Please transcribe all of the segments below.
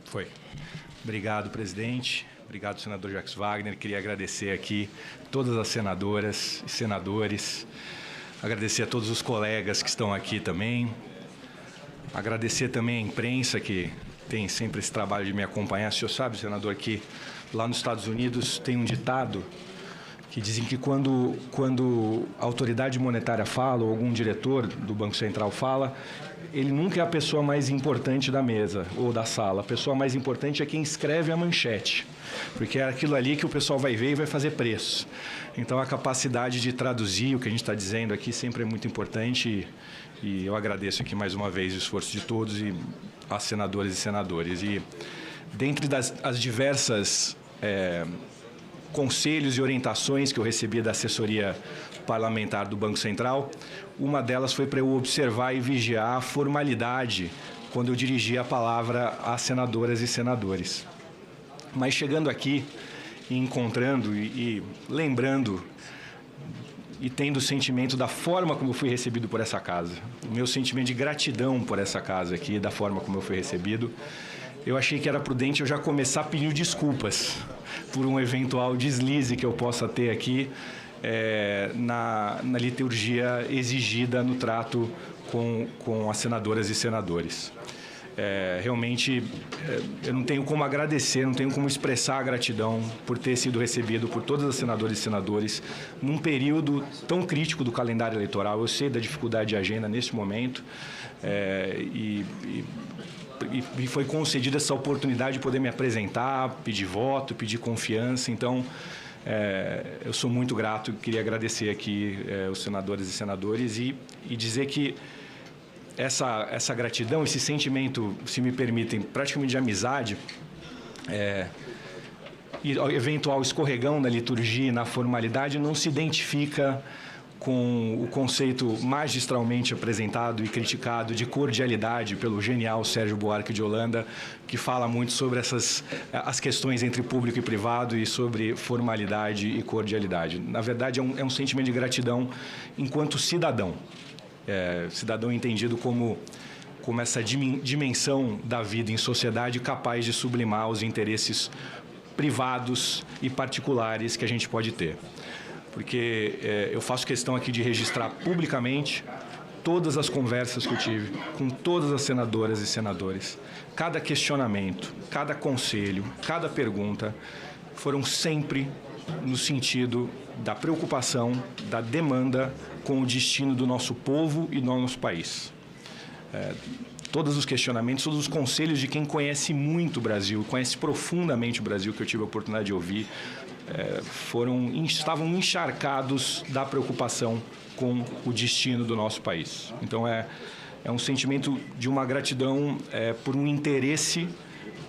Foi. Obrigado, presidente. Obrigado, senador Jacques Wagner. Queria agradecer aqui todas as senadoras e senadores. Agradecer a todos os colegas que estão aqui também. Agradecer também a imprensa que tem sempre esse trabalho de me acompanhar. O senhor sabe, senador, que lá nos Estados Unidos tem um ditado que dizem que quando a autoridade monetária fala ou algum diretor do Banco Central fala, ele nunca é a pessoa mais importante da mesa ou da sala. A pessoa mais importante é quem escreve a manchete, porque é aquilo ali que o pessoal vai ver e vai fazer preço. Então, a capacidade de traduzir o que a gente está dizendo aqui sempre é muito importante e eu agradeço aqui mais uma vez o esforço de todos e as senadoras e senadores. E dentre as diversas conselhos e orientações que eu recebi da assessoria parlamentar do Banco Central, uma delas foi para eu observar e vigiar a formalidade quando eu dirigia a palavra às senadoras e senadores. Mas chegando aqui e encontrando e lembrando e tendo o sentimento da forma como eu fui recebido por essa casa, o meu sentimento de gratidão por essa casa aqui, da forma como eu fui recebido, eu achei que era prudente eu já começar pedindo desculpas por um eventual deslize que eu possa ter aqui na liturgia exigida no trato com as senadoras e senadores. Realmente, eu não tenho como agradecer, não tenho como expressar a gratidão por ter sido recebido por todas as senadoras e senadores num período tão crítico do calendário eleitoral. Eu sei da dificuldade de agenda neste momento e foi concedida essa oportunidade de poder me apresentar, pedir voto, pedir confiança. Então, eu sou muito grato, queria agradecer aqui os senadores e senadores e dizer que essa gratidão, esse sentimento, se me permitem, praticamente de amizade, e o eventual escorregão na liturgia e na formalidade não se identifica com o conceito magistralmente apresentado e criticado de cordialidade pelo genial Sérgio Buarque de Holanda, que fala muito sobre as questões entre público e privado e sobre formalidade e cordialidade. Na verdade, é um sentimento de gratidão enquanto cidadão. Cidadão entendido como essa dimensão da vida em sociedade capaz de sublimar os interesses privados e particulares que a gente pode ter. Porque eu faço questão aqui de registrar publicamente todas as conversas que eu tive com todas as senadoras e senadores. Cada questionamento, cada conselho, cada pergunta foram sempre no sentido da preocupação, da demanda com o destino do nosso povo e do nosso país. Todos os questionamentos, todos os conselhos de quem conhece muito o Brasil, conhece profundamente o Brasil, que eu tive a oportunidade de ouvir, estavam encharcados da preocupação com o destino do nosso país. Então, é um sentimento de uma gratidão por um interesse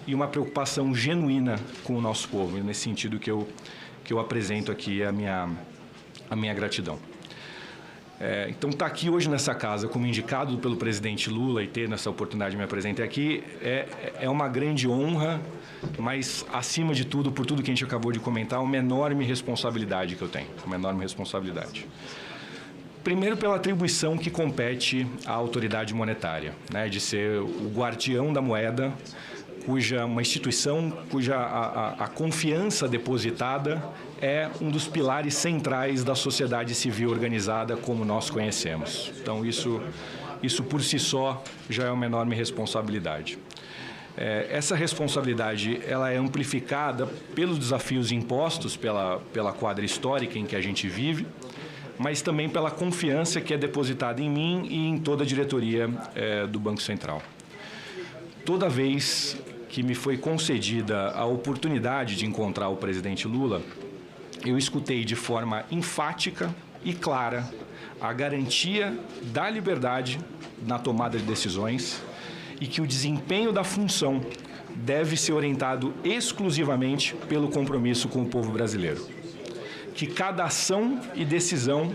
e uma preocupação genuína com o nosso povo. E nesse sentido que eu apresento aqui a minha gratidão. Então, estar aqui hoje nessa casa como indicado pelo presidente Lula e ter nessa oportunidade de me apresentar aqui é uma grande honra, mas, acima de tudo, por tudo que a gente acabou de comentar, uma enorme responsabilidade que eu tenho, uma enorme responsabilidade. Primeiro, pela atribuição que compete à autoridade monetária, né, de ser o guardião da moeda, uma instituição cuja a confiança depositada é um dos pilares centrais da sociedade civil organizada como nós conhecemos. Então, isso por si só já é uma enorme responsabilidade. Essa responsabilidade ela é amplificada pelos desafios impostos pela quadra histórica em que a gente vive, mas também pela confiança que é depositada em mim e em toda a diretoria do Banco Central. Toda vez que me foi concedida a oportunidade de encontrar o presidente Lula, eu escutei de forma enfática e clara a garantia da liberdade na tomada de decisões e que o desempenho da função deve ser orientado exclusivamente pelo compromisso com o povo brasileiro. Que cada ação e decisão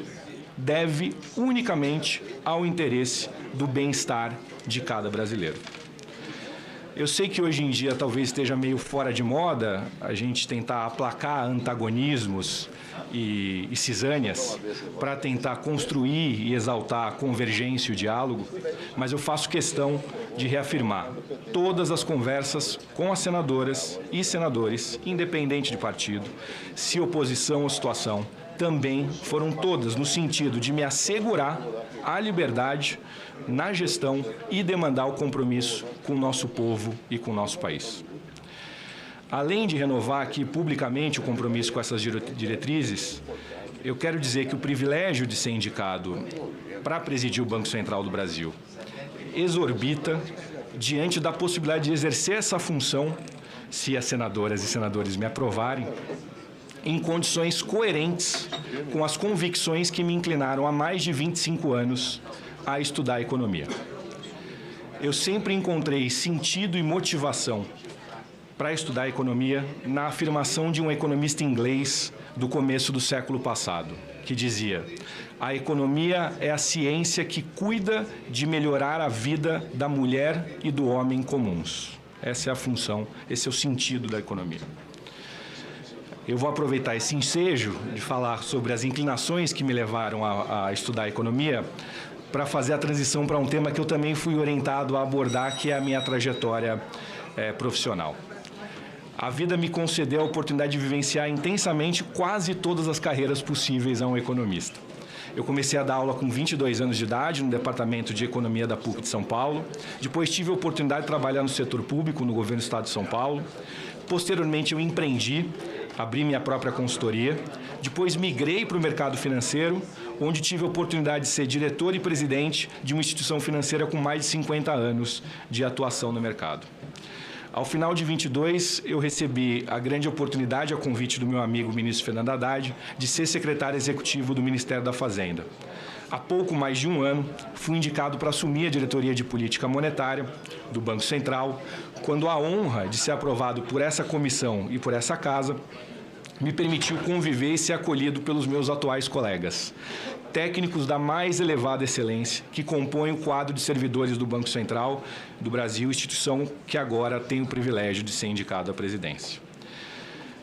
deve unicamente ao interesse do bem-estar de cada brasileiro. Eu sei que hoje em dia talvez esteja meio fora de moda a gente tentar aplacar antagonismos e cisânias para tentar construir e exaltar a convergência e o diálogo, mas eu faço questão de reafirmar todas as conversas com as senadoras e senadores, independente de partido, se oposição ou situação, também foram todas no sentido de me assegurar a liberdade na gestão e demandar o compromisso com o nosso povo e com o nosso país. Além de renovar aqui publicamente o compromisso com essas diretrizes, eu quero dizer que o privilégio de ser indicado para presidir o Banco Central do Brasil exorbita diante da possibilidade de exercer essa função, se as senadoras e senadores me aprovarem, em condições coerentes com as convicções que me inclinaram há mais de 25 anos a estudar economia. Eu sempre encontrei sentido e motivação para estudar economia na afirmação de um economista inglês do começo do século passado, que dizia: a economia é a ciência que cuida de melhorar a vida da mulher e do homem comuns. Essa é a função, esse é o sentido da economia. Eu vou aproveitar esse ensejo de falar sobre as inclinações que me levaram a estudar economia para fazer a transição para um tema que eu também fui orientado a abordar, que é a minha trajetória profissional. A vida me concedeu a oportunidade de vivenciar intensamente quase todas as carreiras possíveis a um economista. Eu comecei a dar aula com 22 anos de idade no Departamento de Economia da PUC de São Paulo. Depois tive a oportunidade de trabalhar no setor público, no Governo do Estado de São Paulo. Posteriormente eu empreendi, abri minha própria consultoria. Depois migrei para o mercado financeiro, onde tive a oportunidade de ser diretor e presidente de uma instituição financeira com mais de 50 anos de atuação no mercado. Ao final de 22, eu recebi a grande oportunidade, a convite do meu amigo ministro Fernando Haddad, de ser secretário executivo do Ministério da Fazenda. Há pouco mais de um ano, fui indicado para assumir a diretoria de política monetária do Banco Central, quando a honra de ser aprovado por essa comissão e por essa casa me permitiu conviver e ser acolhido pelos meus atuais colegas, técnicos da mais elevada excelência, que compõem o quadro de servidores do Banco Central do Brasil, instituição que agora tem o privilégio de ser indicado à presidência.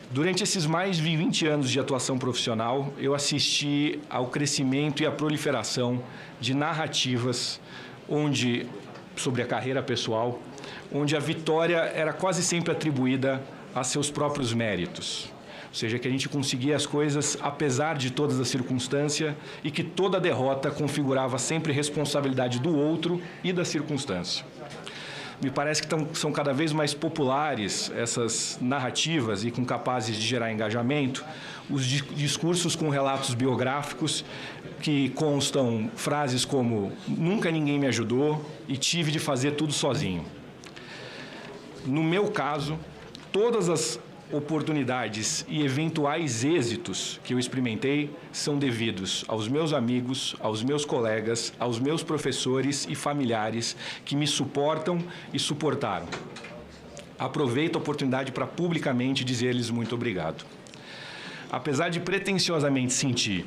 Durante esses mais de 20 anos de atuação profissional, eu assisti ao crescimento e à proliferação de narrativas sobre a carreira pessoal, onde a vitória era quase sempre atribuída a seus próprios méritos. Ou seja, que a gente conseguia as coisas apesar de todas as circunstâncias e que toda derrota configurava sempre responsabilidade do outro e da circunstância. Me parece que são cada vez mais populares essas narrativas e capazes de gerar engajamento, os discursos com relatos biográficos que constam frases como "nunca ninguém me ajudou" e "tive de fazer tudo sozinho". No meu caso, todas as oportunidades e eventuais êxitos que eu experimentei são devidos aos meus amigos, aos meus colegas, aos meus professores e familiares que me suportam e suportaram. Aproveito a oportunidade para publicamente dizer-lhes muito obrigado. Apesar de pretensiosamente sentir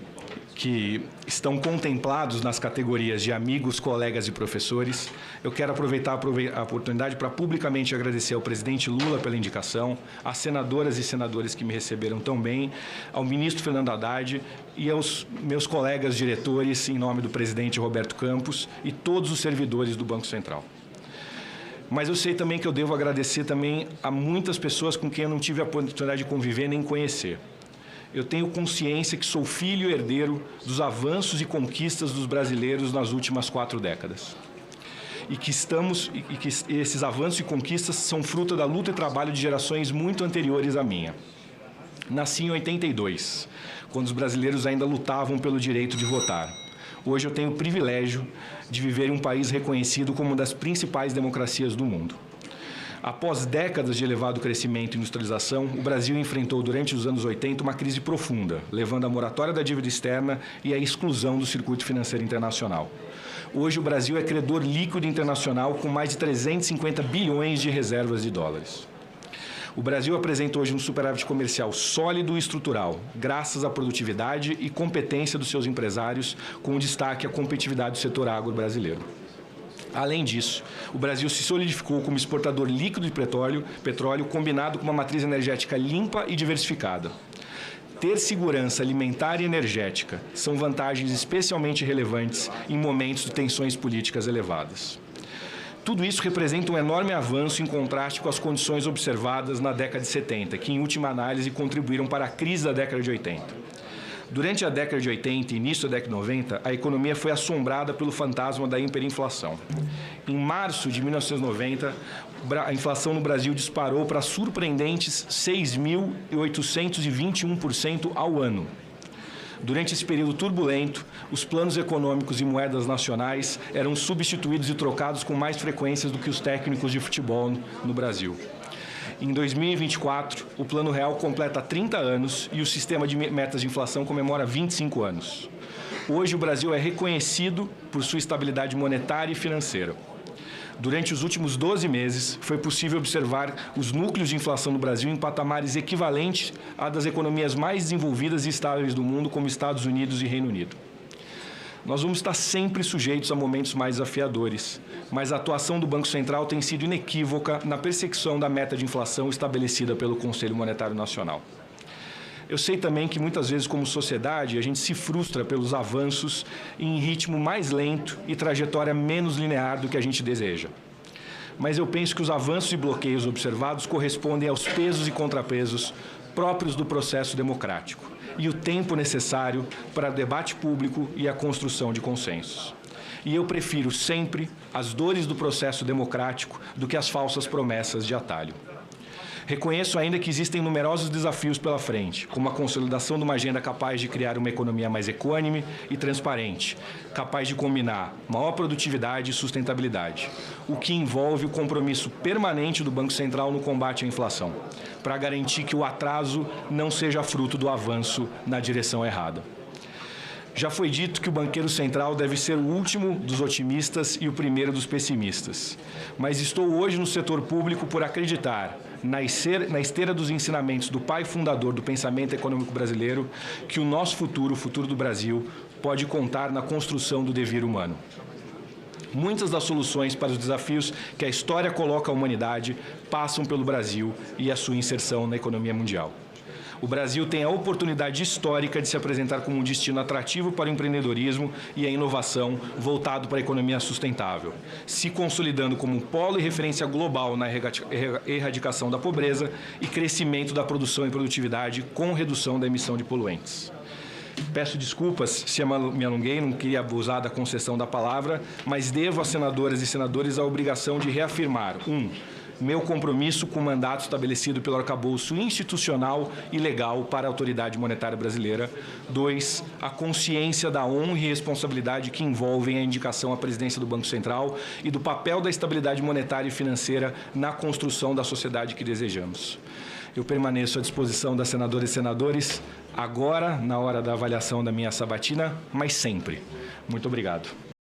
que estão contemplados nas categorias de amigos, colegas e professores, eu quero aproveitar a oportunidade para publicamente agradecer ao presidente Lula pela indicação, às senadoras e senadores que me receberam tão bem, ao ministro Fernando Haddad e aos meus colegas diretores, em nome do presidente Roberto Campos e todos os servidores do Banco Central. Mas eu sei também que eu devo agradecer também a muitas pessoas com quem eu não tive a oportunidade de conviver nem conhecer. Eu tenho consciência que sou filho e herdeiro dos avanços e conquistas dos brasileiros nas últimas 4 décadas. E que esses avanços e conquistas são fruto da luta e trabalho de gerações muito anteriores à minha. Nasci em 82, quando os brasileiros ainda lutavam pelo direito de votar. Hoje eu tenho o privilégio de viver em um país reconhecido como uma das principais democracias do mundo. Após décadas de elevado crescimento e industrialização, o Brasil enfrentou durante os anos 80 uma crise profunda, levando à moratória da dívida externa e à exclusão do circuito financeiro internacional. Hoje o Brasil é credor líquido internacional com mais de 350 bilhões de reservas de dólares. O Brasil apresenta hoje um superávit comercial sólido e estrutural, graças à produtividade e competência dos seus empresários, com destaque à competitividade do setor agro brasileiro. Além disso, o Brasil se solidificou como exportador líquido de petróleo combinado com uma matriz energética limpa e diversificada. Ter segurança alimentar e energética são vantagens especialmente relevantes em momentos de tensões políticas elevadas. Tudo isso representa um enorme avanço em contraste com as condições observadas na década de 70, que, em última análise, contribuíram para a crise da década de 80. Durante a década de 80 e início da década de 90, a economia foi assombrada pelo fantasma da hiperinflação. Em março de 1990, a inflação no Brasil disparou para surpreendentes 6.821% ao ano. Durante esse período turbulento, os planos econômicos e moedas nacionais eram substituídos e trocados com mais frequência do que os técnicos de futebol no Brasil. Em 2024, o Plano Real completa 30 anos e o sistema de metas de inflação comemora 25 anos. Hoje, o Brasil é reconhecido por sua estabilidade monetária e financeira. Durante os últimos 12 meses, foi possível observar os núcleos de inflação no Brasil em patamares equivalentes à das economias mais desenvolvidas e estáveis do mundo, como Estados Unidos e Reino Unido. Nós vamos estar sempre sujeitos a momentos mais desafiadores, mas a atuação do Banco Central tem sido inequívoca na perseguição da meta de inflação estabelecida pelo Conselho Monetário Nacional. Eu sei também que muitas vezes, como sociedade, a gente se frustra pelos avanços em ritmo mais lento e trajetória menos linear do que a gente deseja. Mas eu penso que os avanços e bloqueios observados correspondem aos pesos e contrapesos próprios do processo democrático e o tempo necessário para o debate público e a construção de consensos. E eu prefiro sempre as dores do processo democrático do que as falsas promessas de atalho. Reconheço ainda que existem numerosos desafios pela frente, como a consolidação de uma agenda capaz de criar uma economia mais equânime e transparente, capaz de combinar maior produtividade e sustentabilidade, o que envolve o compromisso permanente do Banco Central no combate à inflação, para garantir que o atraso não seja fruto do avanço na direção errada. Já foi dito que o banqueiro central deve ser o último dos otimistas e o primeiro dos pessimistas. Mas estou hoje no setor público por acreditar, na esteira dos ensinamentos do pai fundador do pensamento econômico brasileiro, que o nosso futuro, o futuro do Brasil, pode contar na construção do devir humano. Muitas das soluções para os desafios que a história coloca à humanidade passam pelo Brasil e a sua inserção na economia mundial. O Brasil tem a oportunidade histórica de se apresentar como um destino atrativo para o empreendedorismo e a inovação voltado para a economia sustentável, se consolidando como um polo e referência global na erradicação da pobreza e crescimento da produção e produtividade com redução da emissão de poluentes. Peço desculpas se me alonguei, não queria abusar da concessão da palavra, mas devo às senadoras e senadores a obrigação de reafirmar: 1. Meu compromisso com o mandato estabelecido pelo arcabouço institucional e legal para a autoridade monetária brasileira. 2. A consciência da honra e responsabilidade que envolvem a indicação à presidência do Banco Central e do papel da estabilidade monetária e financeira na construção da sociedade que desejamos. Eu permaneço à disposição das senadoras e senadores, agora, na hora da avaliação da minha sabatina, mas sempre. Muito obrigado.